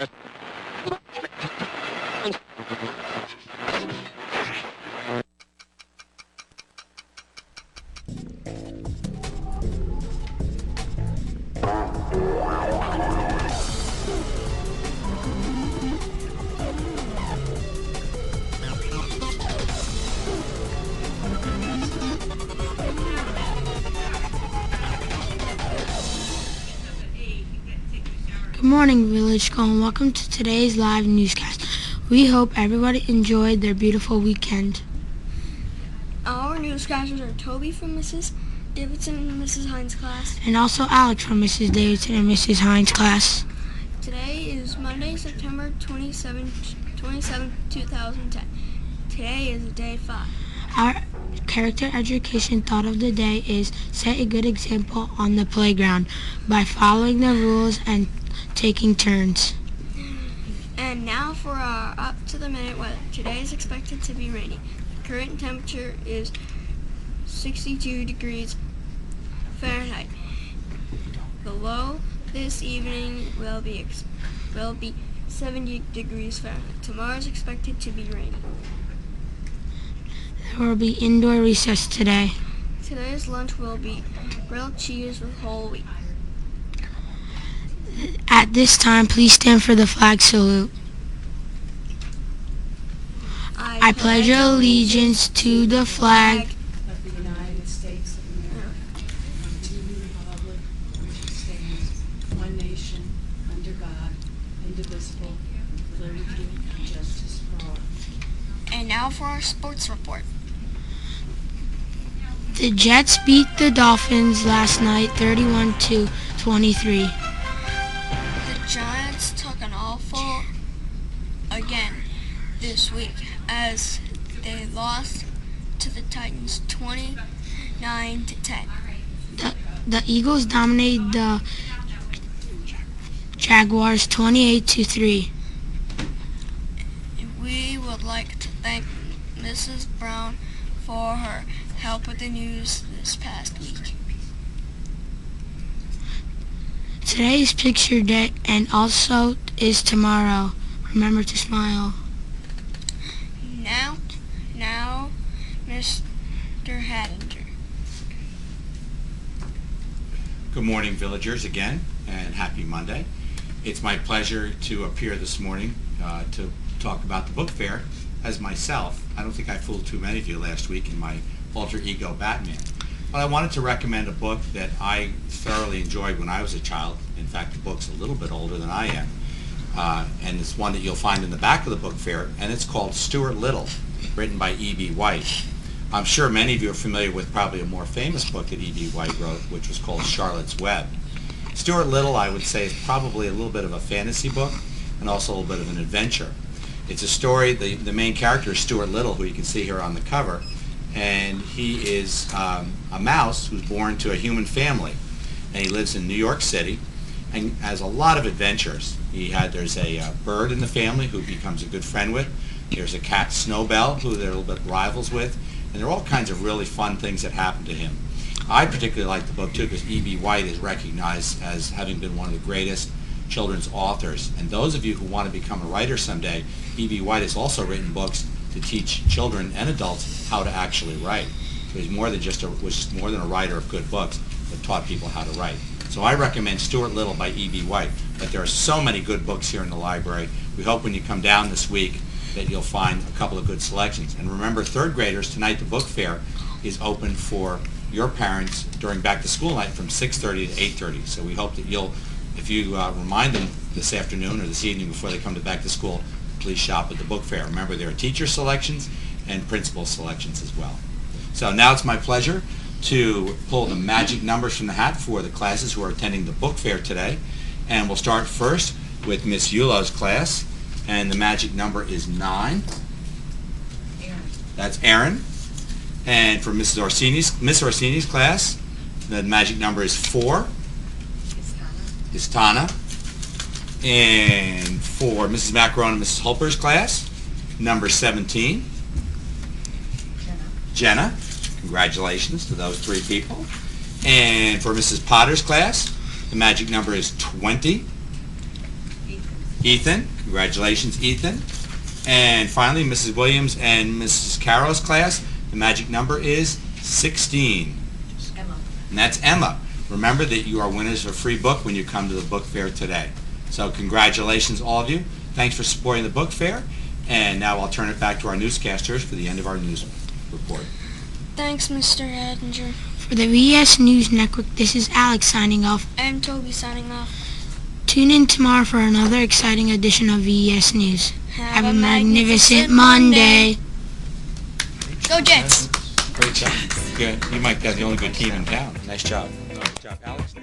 Good morning, Village School, and welcome to today's live newscast. We hope everybody enjoyed their beautiful weekend. Our newscasters are Toby from Mrs. Davidson and Mrs. Hines' class. And also Alex from Mrs. Davidson and Mrs. Hines' class. Today is Monday, September 27, 2010. Today is day 5. Our character education thought of the day is set a good example on the playground by following the rules and taking turns. And now for our up-to-the-minute weather. Today is expected to be rainy. The current temperature is 62 degrees Fahrenheit. The low this evening will be 70 degrees Fahrenheit. Tomorrow is expected to be rainy. There will be indoor recess today. Today's lunch will be grilled cheese with whole wheat. At this time, please stand for the flag salute. I pledge allegiance to the flag of the United States of America, and to the republic which stands one nation, under God, indivisible, with liberty and justice for all. And now for our sports report. The Jets beat the Dolphins last night 31-23. The Giants took an awful again this week as they lost to the Titans 29-10. The Eagles dominated the Jaguars 28-3. We would like to thank Mrs. Brown for her help with the news this past week. Today is picture day and also is tomorrow. Remember to smile. Now, Mr. Hattinger. Good morning, villagers, again, and happy Monday. It's my pleasure to appear this morning to talk about the book fair as myself. I don't think I fooled too many of you last week in my alter ego Batman. But I wanted to recommend a book that I thoroughly enjoyed when I was a child. In fact, the book's a little bit older than I am. And it's one that you'll find in the back of the book fair, and it's called Stuart Little, written by E.B. White. I'm sure many of you are familiar with probably a more famous book that E.B. White wrote, which was called Charlotte's Web. Stuart Little, I would say, is probably a little bit of a fantasy book and also a little bit of an adventure. It's a story, the main character is Stuart Little, who you can see here on the cover, and he is a mouse who's born to a human family, and he lives in New York City and has a lot of adventures. There's a bird in the family who becomes a good friend with. There's a cat, Snowbell, who they're a little bit rivals with, and there are all kinds of really fun things that happen to him. I particularly like the book too because E.B. White is recognized as having been one of the greatest children's authors, and those of you who want to become a writer someday, E.B. White has also written books to teach children and adults how to actually write. So he's more than a writer of good books, but taught people how to write. So I recommend Stuart Little by E.B. White. But there are so many good books here in the library. We hope when you come down this week that you'll find a couple of good selections. And remember, third graders, tonight the book fair is open for your parents during back-to-school night from 6:30 to 8:30. So we hope that if you remind them this afternoon or this evening before they come to back-to-school, please shop at the book fair. Remember, there are teacher selections and principal selections as well. So now it's my pleasure to pull the magic numbers from the hat for the classes who are attending the book fair today. And we'll start first with Miss Eulow's class, and the magic number is 9. Aaron. That's Aaron. And for Miss Orsini's class, the magic number is 4. Is Tana. And for Mrs. Macaron and Mrs. Hulper's class, number 17. Jenna. Congratulations to those 3 people. And for Mrs. Potter's class, the magic number is 20. Ethan. Congratulations, Ethan. And finally, Mrs. Williams and Mrs. Carroll's class, the magic number is 16. Emma. And that's Emma. Remember that you are winners of a free book when you come to the book fair today. So congratulations, all of you. Thanks for supporting the book fair. And now I'll turn it back to our newscasters for the end of our news report. Thanks, Mr. Edinger. For the VES News Network, this is Alex signing off. I'm Toby signing off. Tune in tomorrow for another exciting edition of VES News. Have a magnificent Monday. Go Jets! Great job. Good. You might have the only good team in town. Nice job. Good job, Alex.